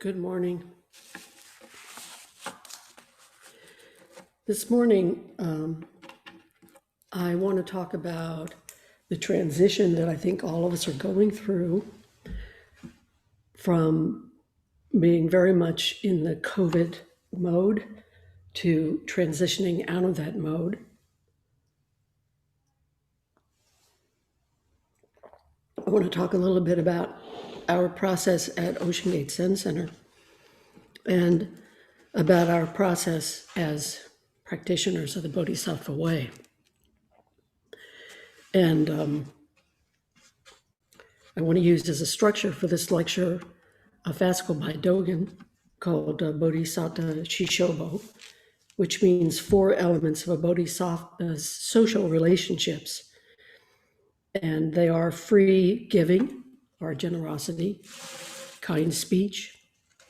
Good morning. This morning, I want to talk about the transition that I think all of us are going through from being very much in the COVID mode to transitioning out of that mode. I want to talk a little bit about our process at Ocean Gate Zen Center and about our process as practitioners of the Bodhisattva way. And I want to use as a structure for this lecture a fascicle by Dogen called Bodisatta Shishobo, which means 4 elements of a bodhisattva's social relationships. And they are free giving, or generosity, kind speech,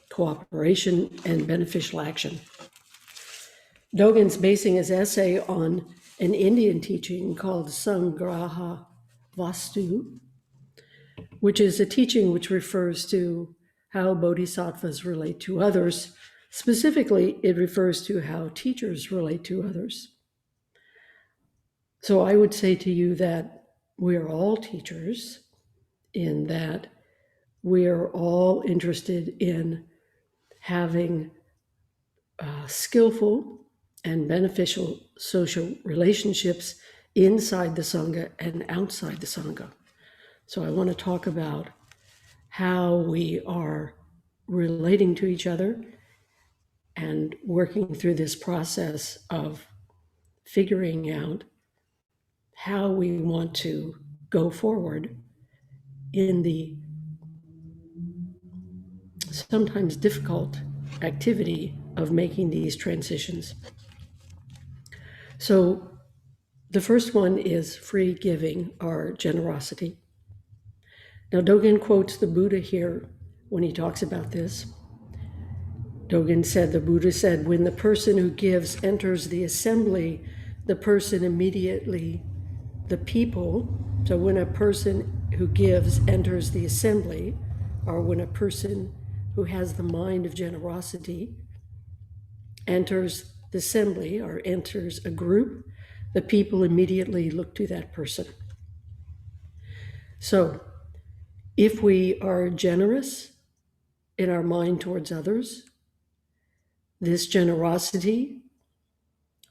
cooperation, and beneficial action. Dogen's basing his essay on an Indian teaching called Sangraha Vastu, which is a teaching which refers to how bodhisattvas relate to others. Specifically, it refers to how teachers relate to others. So I would say to you that we are all teachers, in that we are all interested in having skillful and beneficial social relationships inside the sangha and outside the sangha. So I want to talk about how we are relating to each other and working through this process of figuring out how we want to go forward in the sometimes difficult activity of making these transitions. So the first one is free giving, or generosity. Now, Dogen quotes the Buddha here when he talks about this. Dogen said, the Buddha said, when the person who gives enters the assembly, the person immediately, the people, so when a person who gives enters the assembly, or when a person who has the mind of generosity enters the assembly or enters a group, the people immediately look to that person. So if we are generous in our mind towards others, this generosity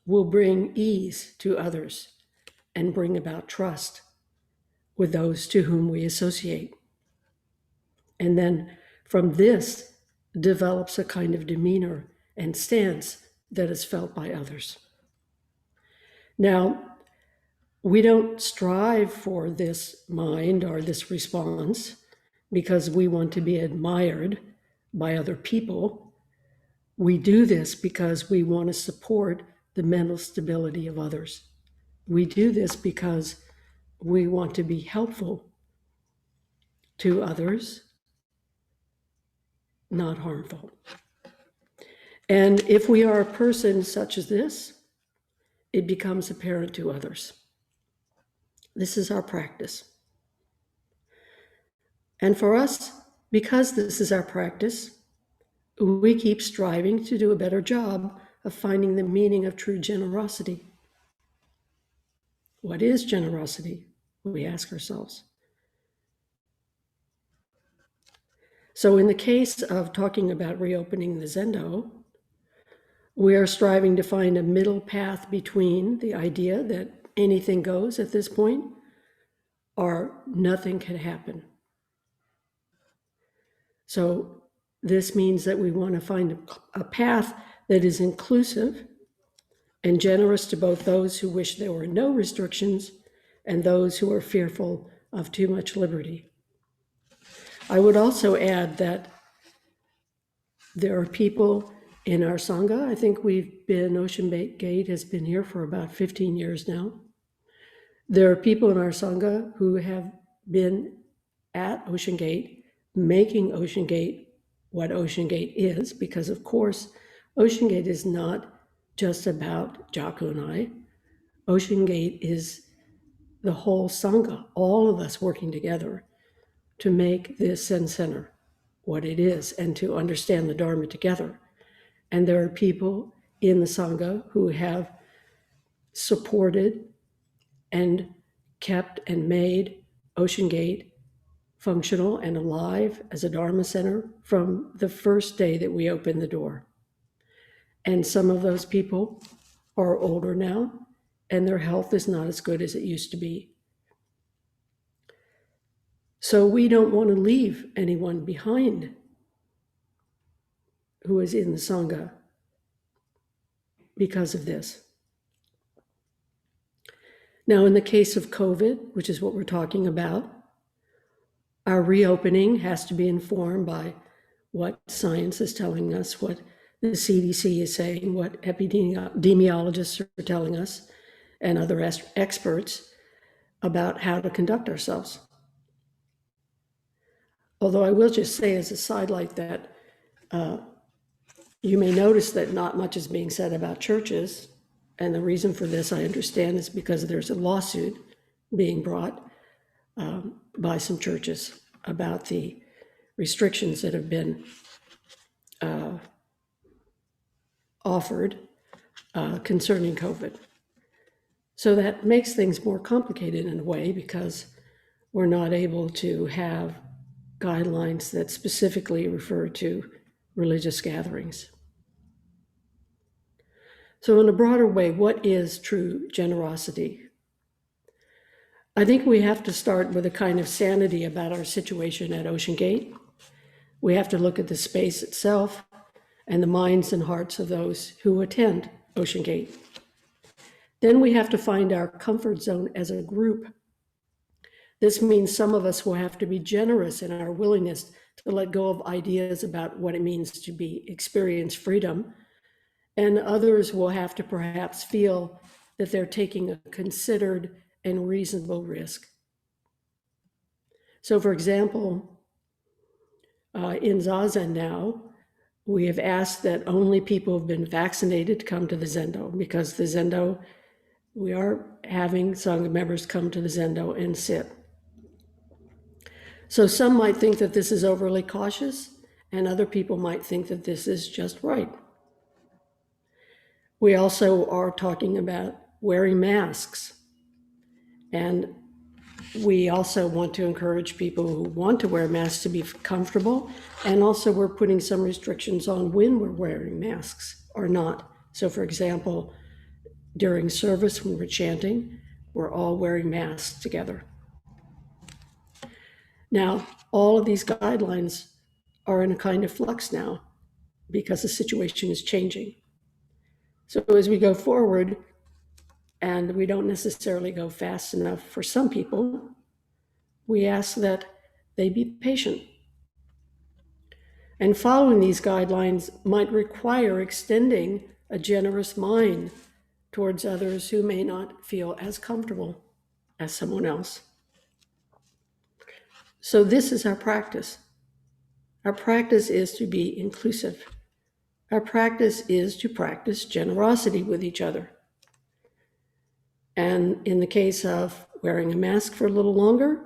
will bring ease to others and bring about trust with those to whom we associate. And then from this develops a kind of demeanor and stance that is felt by others. Now, we don't strive for this mind or this response because we want to be admired by other people. We do this because we want to support the mental stability of others. We do this because we want to be helpful to others, not harmful. And if we are a person such as this, it becomes apparent to others. This is our practice. And for us, because this is our practice, we keep striving to do a better job of finding the meaning of true generosity. What is generosity? We ask ourselves. So in the case of talking about reopening the Zendo, we are striving to find a middle path between the idea that anything goes at this point or nothing can happen. So this means that we want to find a path that is inclusive and generous to both those who wish there were no restrictions and those who are fearful of too much liberty. I would also add that there are people in our sangha. I think Ocean Gate has been here for about 15 years now. There are people in our sangha who have been at Ocean Gate, making Ocean Gate what Ocean Gate is, because of course, Ocean Gate is not just about Jaku and I. Ocean Gate is the whole sangha, all of us working together to make this Zen Center. what it is and to understand the Dharma together. And there are people in the sangha who have supported and kept and made Ocean Gate functional and alive as a Dharma center from the first day that we opened the door. And some of those people are older now, and their health is not as good as it used to be. So we don't want to leave anyone behind who is in the sangha because of this. Now, in the case of COVID, which is what we're talking about, our reopening has to be informed by what science is telling us, what the CDC is saying, what epidemiologists are telling us, and other experts about how to conduct ourselves. Although I will just say as a sidelight that you may notice that not much is being said about churches, and the reason for this, I understand, is because there's a lawsuit being brought by some churches about the restrictions that have been offered concerning COVID. So that makes things more complicated in a way because we're not able to have guidelines that specifically refer to religious gatherings. So in a broader way, what is true generosity? I think we have to start with a kind of sanity about our situation at Ocean Gate. We have to look at the space itself and the minds and hearts of those who attend Ocean Gate. Then we have to find our comfort zone as a group. This means some of us will have to be generous in our willingness to let go of ideas about what it means to experience freedom, and others will have to perhaps feel that they're taking a considered and reasonable risk. So for example, in Zazen now, we have asked that only people who have been vaccinated come to the Zendo, because the Zendo, we are having Sangha members come to the Zendo and sit. So some might think that this is overly cautious, and other people might think that this is just right. We also are talking about wearing masks. And we also want to encourage people who want to wear masks to be comfortable. And also we're putting some restrictions on when we're wearing masks or not. So for example, during service when we're chanting, we're all wearing masks together. Now, all of these guidelines are in a kind of flux now because the situation is changing. So as we go forward, and we don't necessarily go fast enough for some people, we ask that they be patient. And following these guidelines might require extending a generous mind towards others who may not feel as comfortable as someone else. So this is our practice. Our practice is to be inclusive. Our practice is to practice generosity with each other. And in the case of wearing a mask for a little longer,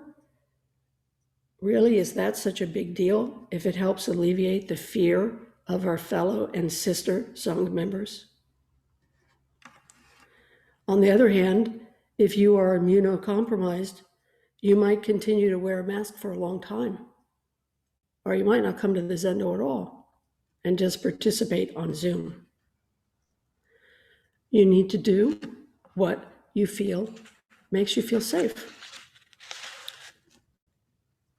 really, is that such a big deal if it helps alleviate the fear of our fellow and sister Sangha members? On the other hand, if you are immunocompromised, you might continue to wear a mask for a long time, or you might not come to the Zendo at all and just participate on Zoom. You need to do what you feel makes you feel safe,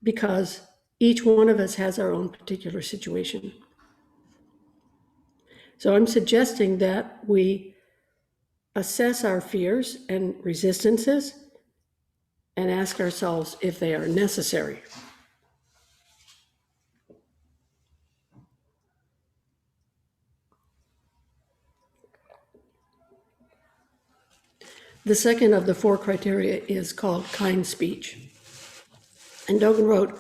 because each one of us has our own particular situation. So I'm suggesting that we assess our fears and resistances and ask ourselves if they are necessary. The second of the 4 criteria is called kind speech. And Dogen wrote,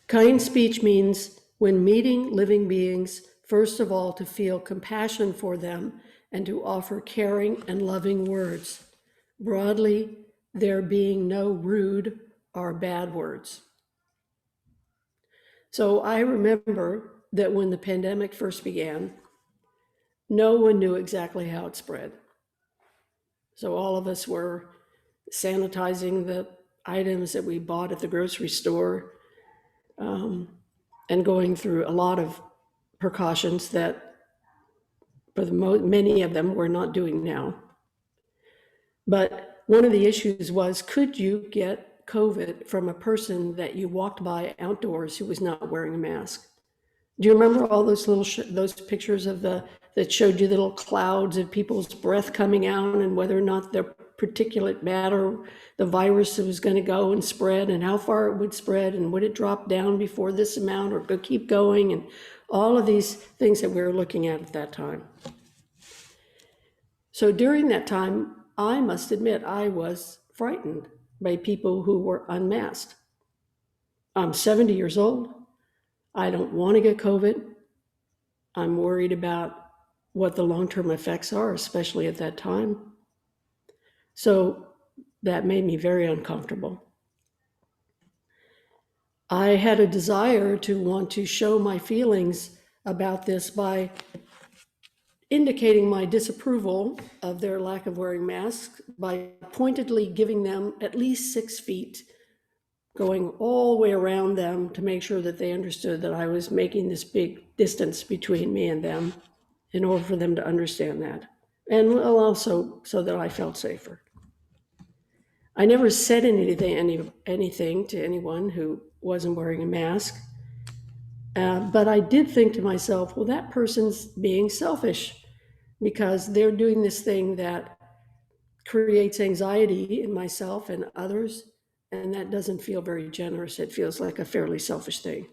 kind speech means when meeting living beings, first of all, to feel compassion for them and to offer caring and loving words. Broadly, there being no rude or bad words. So I remember that when the pandemic first began, no one knew exactly how it spread. So all of us were sanitizing the items that we bought at the grocery store, and going through a lot of precautions that for many of them we're not doing now. But one of the issues was, could you get COVID from a person that you walked by outdoors who was not wearing a mask? Do you remember all those little those pictures of that showed you little clouds of people's breath coming out, and whether or not their particulate matter, the virus was going to go and spread, and how far it would spread, and would it drop down before this amount or go keep going, and all of these things that we were looking at that time. So during that time, I must admit I was frightened by people who were unmasked. I'm 70 years old. I don't want to get COVID. I'm worried about what the long-term effects are, especially at that time. So that made me very uncomfortable. I had a desire to want to show my feelings about this by indicating my disapproval of their lack of wearing masks by pointedly giving them at least 6 feet, going all the way around them to make sure that they understood that I was making this big distance between me and them in order for them to understand that, and also so that I felt safer. I never said anything to anyone who wasn't wearing a mask, but I did think to myself, well, that person's being selfish because they're doing this thing that creates anxiety in myself and others, and that doesn't feel very generous. It feels like a fairly selfish thing.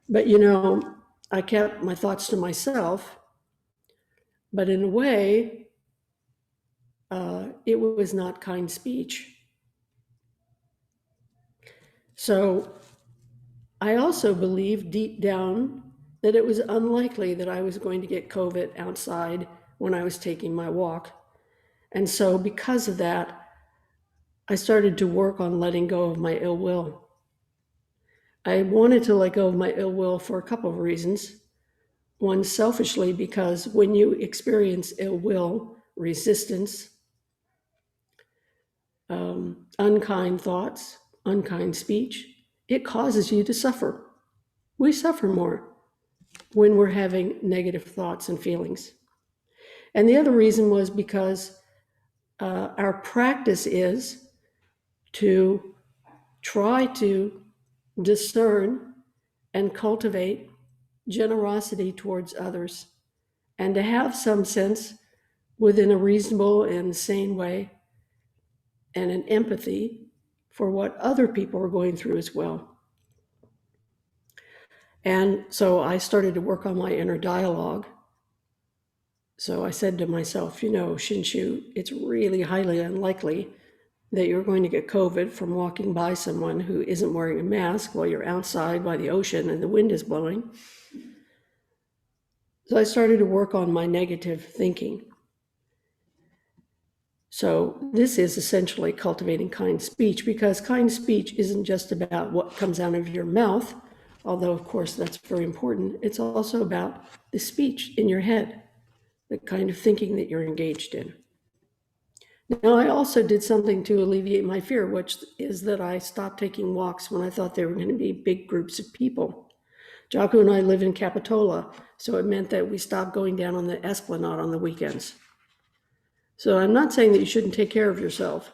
But I kept my thoughts to myself, but in a way, it was not kind speech. So I also believed deep down that it was unlikely that I was going to get COVID outside when I was taking my walk. And so because of that, I started to work on letting go of my ill will. I wanted to let go of ill will for a couple of reasons. One, selfishly, because when you experience ill will, resistance, unkind thoughts, unkind speech, it causes you to suffer. We suffer more when we're having negative thoughts and feelings. And the other reason was because our practice is to try to discern and cultivate generosity towards others, and to have some sense within a reasonable and sane way and an empathy for what other people are going through as well. And so I started to work on my inner dialogue. So I said to myself, Shinshu, it's really highly unlikely that you're going to get COVID from walking by someone who isn't wearing a mask while you're outside by the ocean and the wind is blowing. So I started to work on my negative thinking. So this is essentially cultivating kind speech, because kind speech isn't just about what comes out of your mouth, although of course that's very important. It's also about the speech in your head, the kind of thinking that you're engaged in. Now, I also did something to alleviate my fear, which is that I stopped taking walks when I thought there were going to be big groups of people. Jaco and I live in Capitola, so it meant that we stopped going down on the Esplanade on the weekends. So I'm not saying that you shouldn't take care of yourself,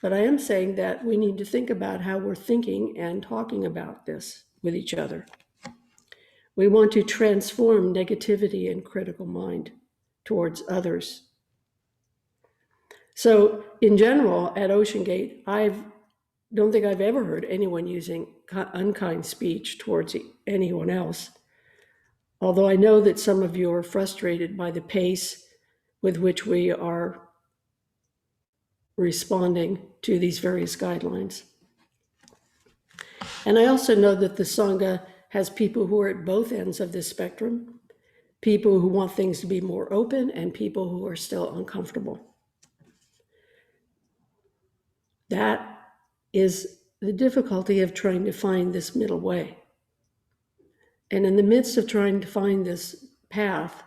but I am saying that we need to think about how we're thinking and talking about this with each other. We want to transform negativity and critical mind towards others. So in general, at Ocean Gate, I don't think I've ever heard anyone using unkind speech towards anyone else. Although I know that some of you are frustrated by the pace with which we are responding to these various guidelines. And I also know that the sangha has people who are at both ends of this spectrum, people who want things to be more open and people who are still uncomfortable. That is the difficulty of trying to find this middle way. And in the midst of trying to find this path,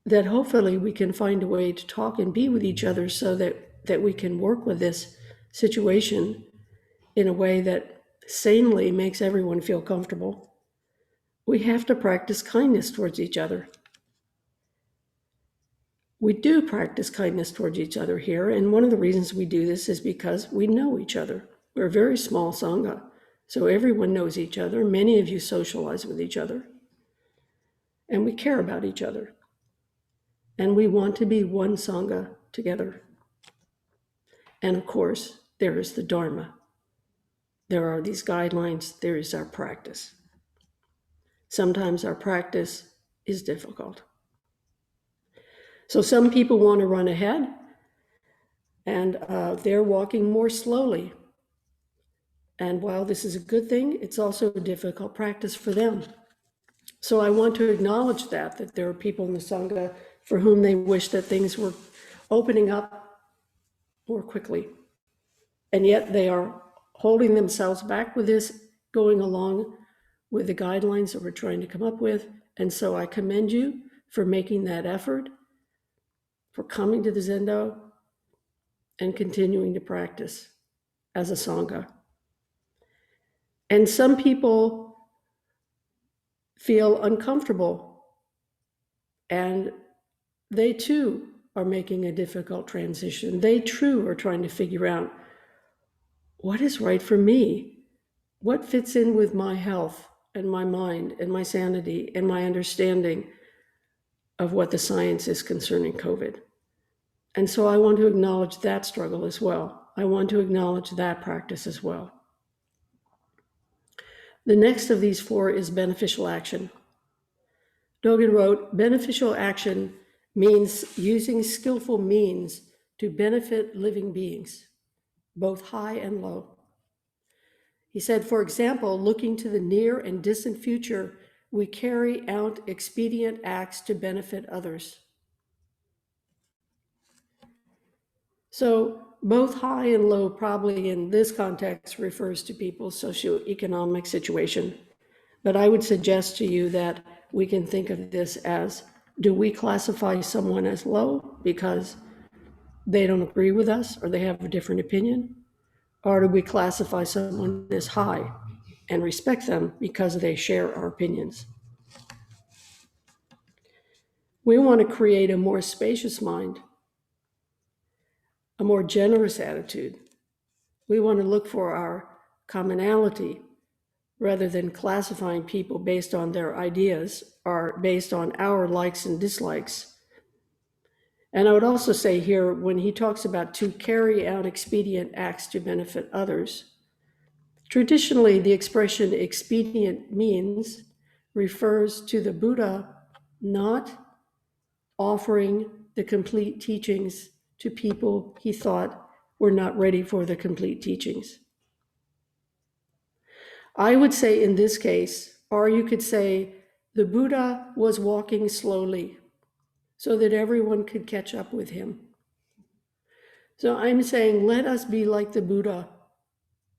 that hopefully we can find a way to talk and be with each other so that we can work with this situation in a way that sanely makes everyone feel comfortable. We have to practice kindness towards each other. We do practice kindness towards each other here, and one of the reasons we do this is because we know each other. We're a very small sangha, so everyone knows each other. Many of you socialize with each other, and we care about each other. And we want to be one sangha together. And of course, there is the Dharma. There are these guidelines, there is our practice. Sometimes our practice is difficult. So some people want to run ahead, and they're walking more slowly. And while this is a good thing, it's also a difficult practice for them. So I want to acknowledge that there are people in the Sangha for whom they wish that things were opening up more quickly. And yet they are holding themselves back with this, going along with the guidelines that we're trying to come up with. And so I commend you for making that effort, for coming to the Zendo and continuing to practice as a Sangha. And some people feel uncomfortable, and they too are making a difficult transition. They too are trying to figure out what is right for me, what fits in with my health and my mind and my sanity and my understanding of what the science is concerning COVID. And so I want to acknowledge that struggle as well. I want to acknowledge that practice as well. The next of these four is beneficial action. Dogen wrote, beneficial action means using skillful means to benefit living beings, both high and low. He said, for example, looking to the near and distant future, we carry out expedient acts to benefit others. So both high and low probably in this context refers to people's socioeconomic situation. But I would suggest to you that we can think of this as, do we classify someone as low because they don't agree with us or they have a different opinion? Or do we classify someone as high and respect them because they share our opinions? We want to create a more spacious mind, a more generous attitude. We want to look for our commonality rather than classifying people based on their ideas or based on our likes and dislikes. And I would also say here, when he talks about to carry out expedient acts to benefit others, traditionally the expression expedient means refers to the Buddha not offering the complete teachings to people he thought were not ready for the complete teachings. I would say in this case, or you could say, the Buddha was walking slowly so that everyone could catch up with him. So I'm saying, let us be like the Buddha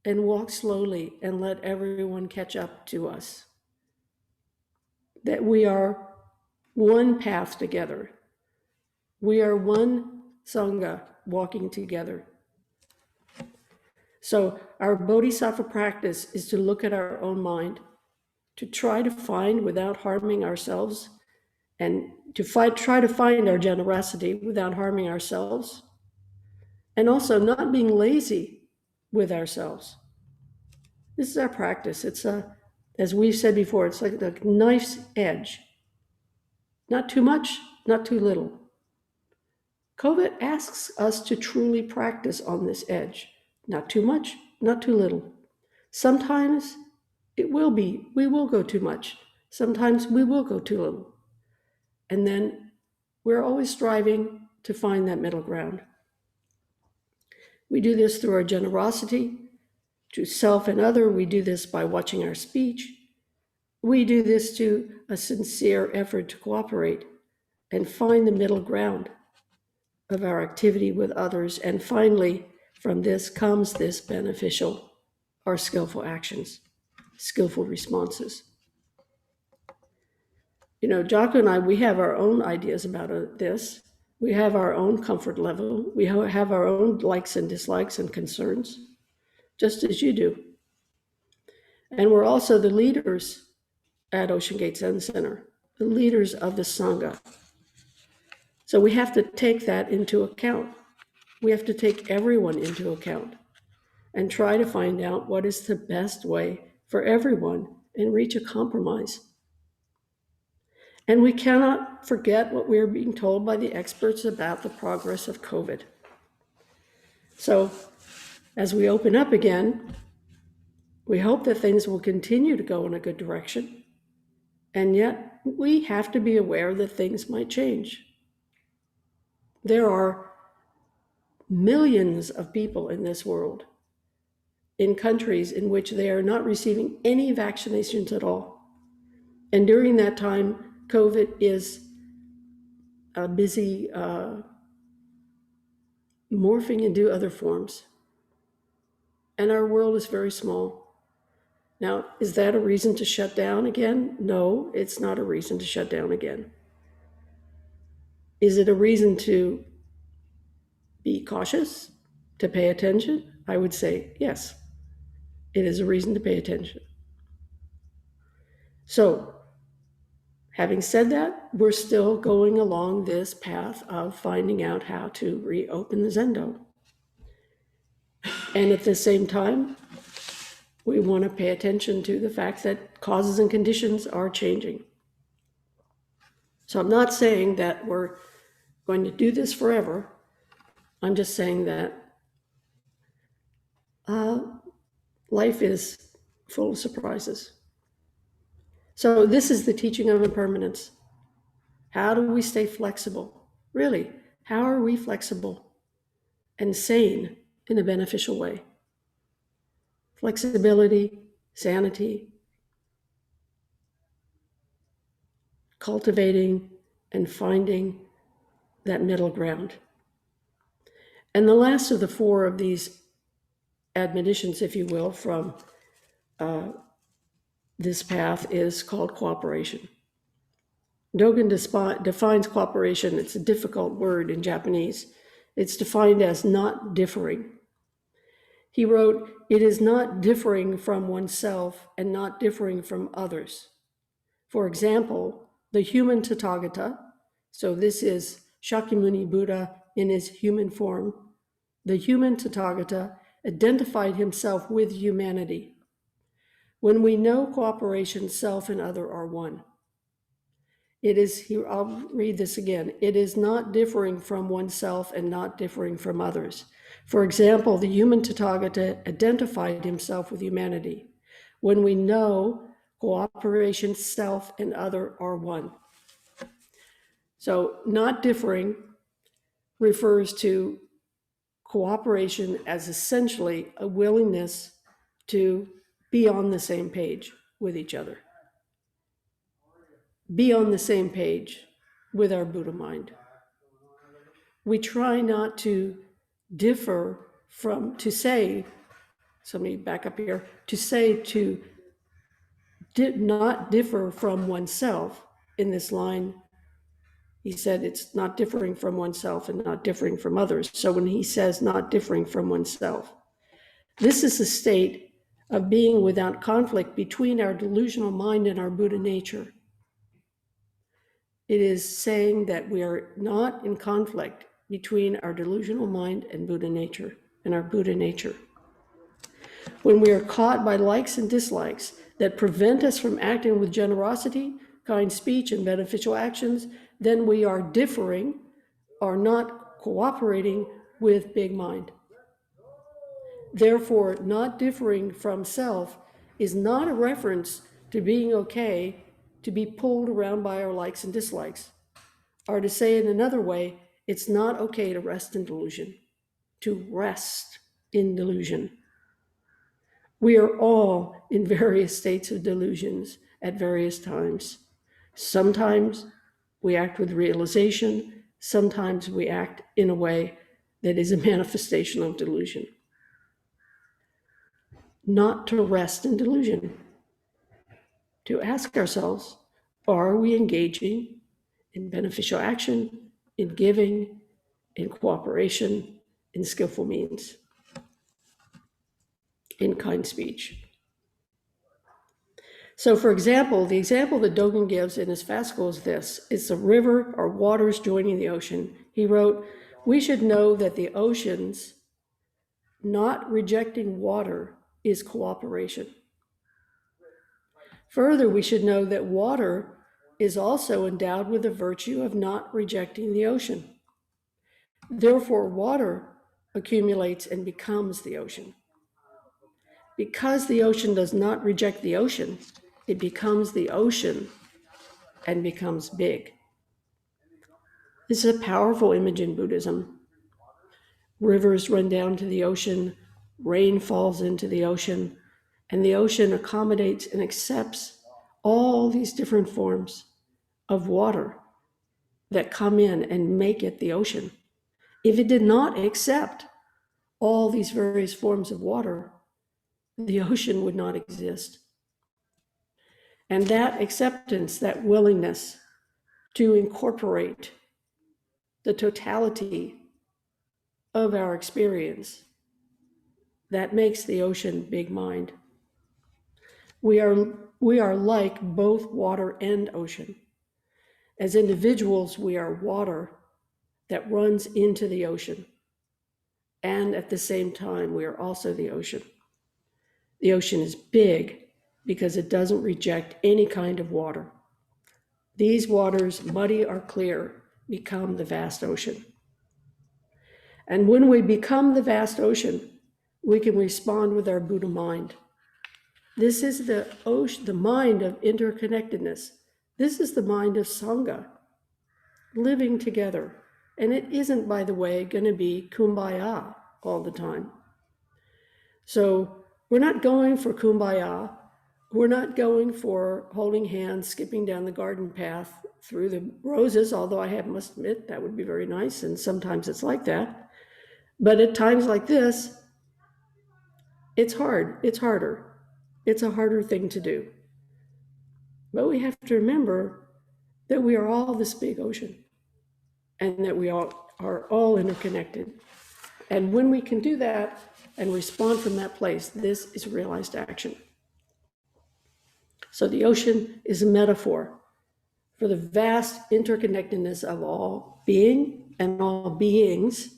and walk slowly and let everyone catch up to us. That we are one path together. We are one Sangha walking together. So our Bodhisattva practice is to look at our own mind, to try to find without harming ourselves, and to try to find our generosity without harming ourselves, and also not being lazy with ourselves. This is our practice. It's as we've said before, it's like the knife's edge. Not too much, not too little. COVID asks us to truly practice on this edge. Not too much, not too little. Sometimes we will go too much. Sometimes we will go too little. And then we're always striving to find that middle ground. We do this through our generosity to self and other. We do this by watching our speech. We do this to a sincere effort to cooperate and find the middle ground of our activity with others. And finally, From this comes this beneficial or skillful actions, skillful responses. Jocko and I, we have our own ideas about this. We have our own comfort level. We have our own likes and dislikes and concerns, just as you do. And we're also the leaders at Ocean Gate Zen Center, the leaders of the sangha. So we have to take that into account. We have to take everyone into account and try to find out what is the best way for everyone and reach a compromise. And we cannot forget what we are being told by the experts about the progress of COVID. So as we open up again, we hope that things will continue to go in a good direction. And yet we have to be aware that things might change. There are millions of people in this world, in countries in which they are not receiving any vaccinations at all. And during that time, COVID is busy morphing into other forms. And our world is very small. Now, is that a reason to shut down again? No, it's not a reason to shut down again. Is it a reason to be cautious, to pay attention? I would say yes, it is a reason to pay attention. So, having said that, we're still going along this path of finding out how to reopen the Zendo. And at the same time, we want to pay attention to the fact that causes and conditions are changing. So I'm not saying that we're going to do this forever. I'm just saying that life is full of surprises. So this is the teaching of impermanence. How do we stay flexible? Really, how are we flexible and sane in a beneficial way? Flexibility, sanity, cultivating and finding that middle ground. And the last of the four of these admonitions, if you will, from this path is called cooperation. Dogen defines cooperation. It's a difficult word in Japanese. It's defined as not differing. He wrote, "It is not differing from oneself and not differing from others." For example, the human Tathagata, so this is Shakyamuni Buddha in his human form, the human Tathagata identified himself with humanity. When we know cooperation, self and other are one. It is, I'll read this again, it is not differing from oneself and not differing from others. For example, the human Tathagata identified himself with humanity. When we know cooperation, self and other are one. So not differing refers to cooperation as essentially a willingness to be on the same page with each other. Be on the same page with our Buddha mind. We try not to differ from, to say, so let me back up here, to say to not differ from oneself. In this line, he said it's not differing from oneself and not differing from others. So when he says not differing from oneself, this is a state of being without conflict between our delusional mind and our Buddha nature. It is saying that we are not in conflict between our delusional mind and Buddha nature and our Buddha nature. When we are caught by likes and dislikes that prevent us from acting with generosity, kind speech, and beneficial actions, then we are differing or not cooperating with big mind. Therefore, not differing from self is not a reference to being okay to be pulled around by our likes and dislikes. Or to say it another way, it's not okay to rest in delusion, to rest in delusion. We are all in various states of delusions at various times. Sometimes we act with realization, sometimes we act in a way that is a manifestation of delusion. Not to rest in delusion, to ask ourselves, are we engaging in beneficial action, in giving, in cooperation, in skillful means, in kind speech? So for example, the example that Dogen gives in his fascicle is this. It's a river or waters joining the ocean. He wrote, we should know that the oceans not rejecting water is cooperation. Further, we should know that water is also endowed with the virtue of not rejecting the ocean. Therefore, water accumulates and becomes the ocean. Because the ocean does not reject the ocean, it becomes the ocean and becomes big. This is a powerful image in Buddhism. Rivers run down to the ocean, rain falls into the ocean, and the ocean accommodates and accepts all these different forms of water that come in and make it the ocean. If it did not accept all these various forms of water, the ocean would not exist. And that acceptance, that willingness to incorporate the totality of our experience, that makes the ocean big mind. We are like both water and ocean. As individuals, we are water that runs into the ocean. And at the same time, we are also the ocean. The ocean is big because it doesn't reject any kind of water. These waters, muddy or clear, become the vast ocean. And when we become the vast ocean, we can respond with our Buddha mind. This is the ocean, the mind of interconnectedness. This is the mind of sangha, living together. And it isn't, by the way, going to be kumbaya all the time. So we're not going for kumbaya. We're not going for holding hands, skipping down the garden path through the roses, although I must admit that would be very nice, and sometimes it's like that. But at times like this, it's hard. It's harder. It's a harder thing to do. But we have to remember that we are all this big ocean and that we all are all interconnected. And when we can do that and respond from that place, this is realized action. So the ocean is a metaphor for the vast interconnectedness of all being and all beings,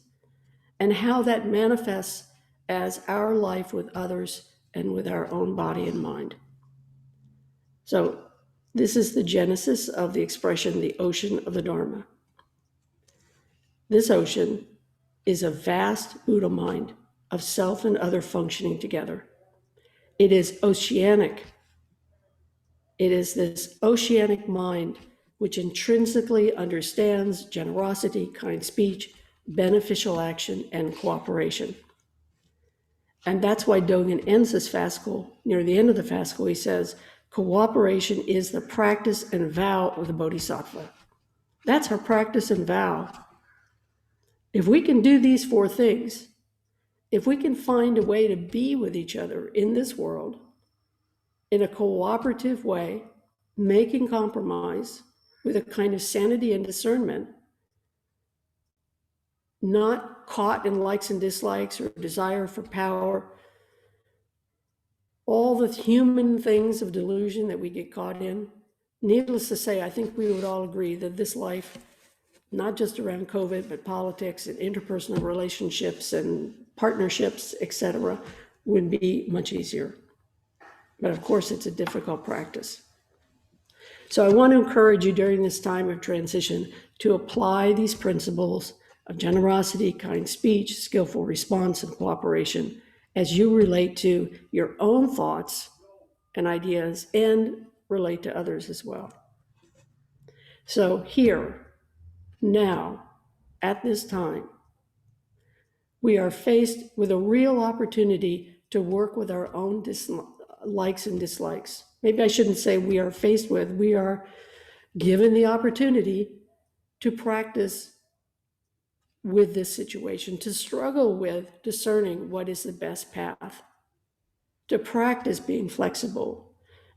and how that manifests as our life with others and with our own body and mind. So this is the genesis of the expression, the ocean of the Dharma. This ocean is a vast Buddha mind of self and other functioning together. It is oceanic. It is this oceanic mind which intrinsically understands generosity, kind speech, beneficial action, and cooperation. And that's why Dogen ends this fascicle. Near the end of the fascicle, he says, cooperation is the practice and vow of the Bodhisattva. That's our practice and vow. If we can do these four things, if we can find a way to be with each other in this world in a cooperative way, making compromise with a kind of sanity and discernment, not caught in likes and dislikes or desire for power, all the human things of delusion that we get caught in. Needless to say, I think we would all agree that this life, not just around COVID, but politics and interpersonal relationships and partnerships, etc., would be much easier. But of course, it's a difficult practice. So I want to encourage you during this time of transition to apply these principles of generosity, kind speech, skillful response, and cooperation as you relate to your own thoughts and ideas and relate to others as well. So here, now, at this time, we are faced with a real opportunity to work with our own likes and dislikes. Maybe I shouldn't say we are faced with, we are given the opportunity to practice with this situation, to struggle with discerning what is the best path, to practice being flexible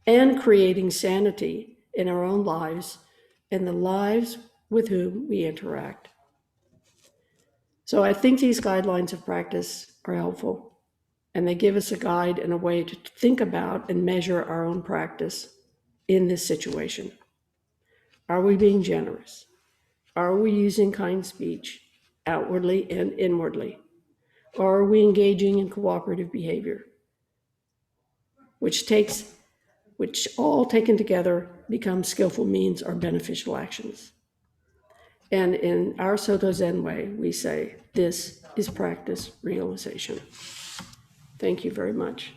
and creating sanity in our own lives and the lives with whom we interact. So I think these guidelines of practice are helpful, and they give us a guide and a way to think about and measure our own practice in this situation. Are we being generous? Are we using kind speech outwardly and inwardly? Or are we engaging in cooperative behavior, which all taken together become skillful means or beneficial actions? And in our Soto Zen way, we say, this is practice realization. Thank you very much.